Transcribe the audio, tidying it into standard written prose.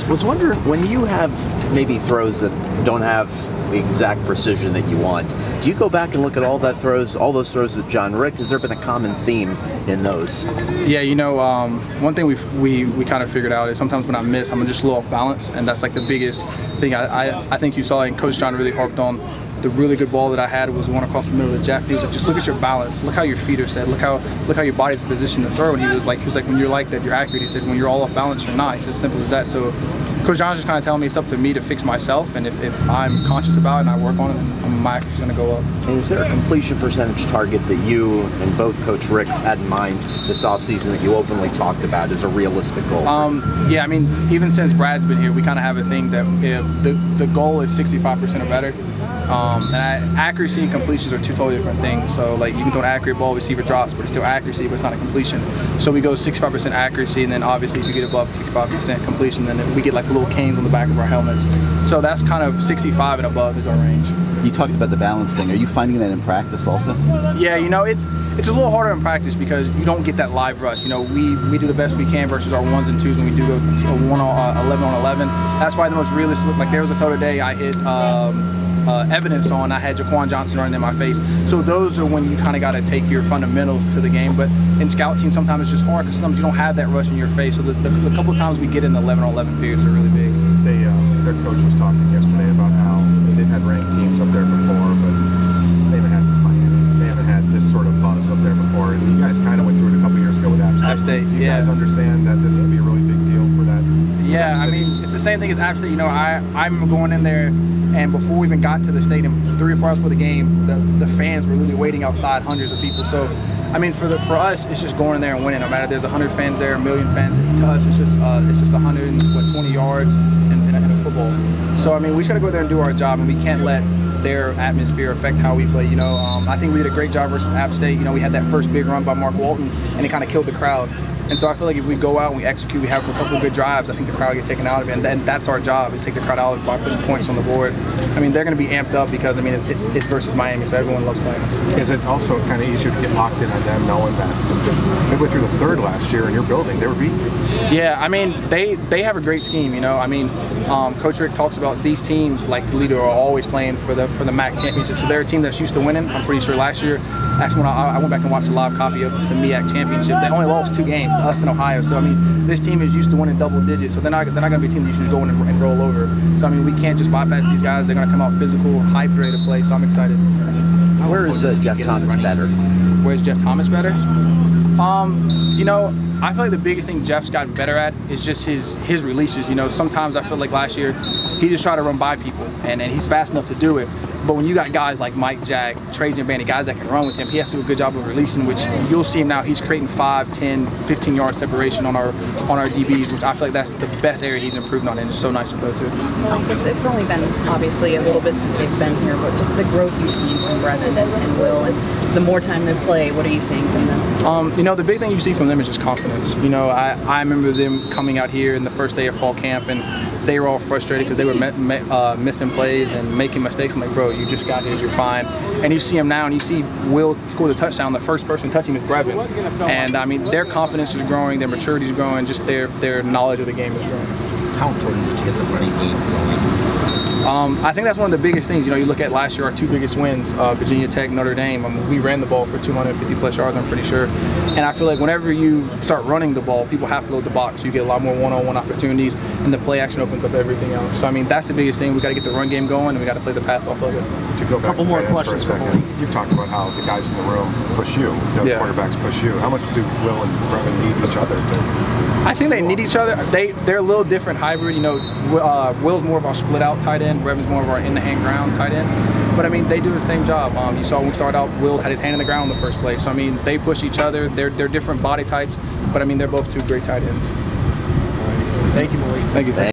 Was wondering, when you have maybe throws that don't have the exact precision that you want, do you go back and look at all those throws with John Rick? Has there been a common theme in those? Yeah, you know, one thing we kind of figured out is sometimes when I miss, I'm just a little off balance, and that's like the biggest thing I think you saw, and Coach John really harped on. The really good ball that I had was one across the middle of Jeff. He was like, just look at your balance. Look how your feet are set. Look how your body's positioned to throw. And he was like, when you're like that, you're accurate. He said, when you're all off balance, you're not. It's as simple as that. So Coach John's just kind of telling me it's up to me to fix myself. And if I'm conscious about it and I work on it, then my accuracy's going to go up. And is there a completion percentage target that you and both Coach Ricks had in mind this offseason that you openly talked about as a realistic goal? Yeah, I mean, even since Brad's been here, we kind of have a thing that the goal is 65% or better. And accuracy and completions are two totally different things. So like you can throw an accurate ball, receiver drops, but it's still accuracy, but it's not a completion. So we go 65% accuracy, and then obviously if you get above 65% completion, then we get like little canes on the back of our helmets. So that's kind of 65 and above is our range. You talked about the balance thing. Are you finding that in practice also? Yeah, you know, it's a little harder in practice because you don't get that live rush. You know, we do the best we can versus our 1s and 2s when we do a 11 on 11. That's why the most realistic. Like there was a throw today I hit evidence on. I had Jaquan Johnson running in my face. So those are when you kind of got to take your fundamentals to the game. But in scout team, sometimes it's just hard because sometimes you don't have that rush in your face. So the couple of times we get in the 11 on 11 periods are really big. Their coach was talking yesterday about how they've had ranked teams up there before, but they haven't had Miami. They haven't had this sort of buzz up there before. And you guys kind of went through it a couple years ago with App State. App State, you guys understand that this could be a really big deal for that? Yeah, I mean, it's the same thing as App State. You know, I'm going in there, and before we even got to the stadium, 3 or 4 hours before the game, the fans were really waiting outside, hundreds of people. So, I mean, for us, it's just going in there and winning. No matter there's 100 fans there, 1 million fans. To us, it's just 120 yards and a football. So, I mean, we just got to go there and do our job, and we can't let their atmosphere affect how we play. You know, I think we did a great job versus App State. You know, we had that first big run by Mark Walton, and it kind of killed the crowd. And so I feel like if we go out and we execute, we have a couple of good drives, I think the crowd will get taken out of it. And that's our job, is take the crowd out of it by putting points on the board. I mean, they're going to be amped up because, I mean, it's versus Miami, so everyone loves playing us. Is it also kind of easier to get locked in on them knowing that they went through the third last year in your building, they were beating you? Yeah, I mean, they have a great scheme, you know. I mean, Coach Rick talks about these teams like Toledo are always playing for the MAC championship. So they're a team that's used to winning. I'm pretty sure last year, that's when I went back and watched a live copy of the MEAC championship. They only lost 2 games, us and Ohio. So I mean, this team is used to winning double digits. So they're not going to be a team that you should just go in and roll over. So I mean, we can't just bypass these guys. They're going to come out physical, hyped, ready to play. So I'm excited. Where is Jeff Thomas better? Where's Jeff Thomas better? You know, I feel like the biggest thing Jeff's gotten better at is just his releases. You know, sometimes I feel like last year he just tried to run by people, and he's fast enough to do it. But when you got guys like Mike Jack, Trajan Bandy, guys that can run with him, he has to do a good job of releasing, which you'll see him now. He's creating 5, 10, 15 yard separation on our DBs, which I feel like that's the best area he's improved on, and it's so nice to throw to. It's only been obviously a little bit since they've been here, but just the growth you've seen from Brendan and Will, and the more time they play, what are you seeing from them? You know, the big thing you see from them is just confidence. You know, I remember them coming out here in the first day of fall camp, and they were all frustrated because they were missing plays and making mistakes. I'm like, bro, you just got here, you're fine. And you see him now, and you see Will score the touchdown. The first person touching is Brevin. And I mean, their confidence is growing, their maturity is growing, just their knowledge of the game is growing. How important is it to get the running game going? I think that's one of the biggest things. You know, you look at last year, our 2 biggest wins, Virginia Tech, Notre Dame. We ran the ball for 250 plus yards, I'm pretty sure. And I feel like whenever you start running the ball, people have to load the box. You get a lot more one-on-one opportunities, and the play action opens up everything else. So I mean, that's the biggest thing. We got to get the run game going, and we got to play the pass off of it. To go back couple to more tight ends questions for a second, you've talked about how the guys in the room push you, the quarterbacks push you. How much do Will and Brevin need each other? I think they need each other. They're a little different hybrid. You know, Will's more of our split out tight end. Brevin's more of our in the hand ground tight end. But I mean, they do the same job. You saw when we started out, Will had his hand in the ground in the first place. So I mean, they push each other. They're different body types, but I mean, they're both 2 great tight ends. Thank you, Malik. Thank you.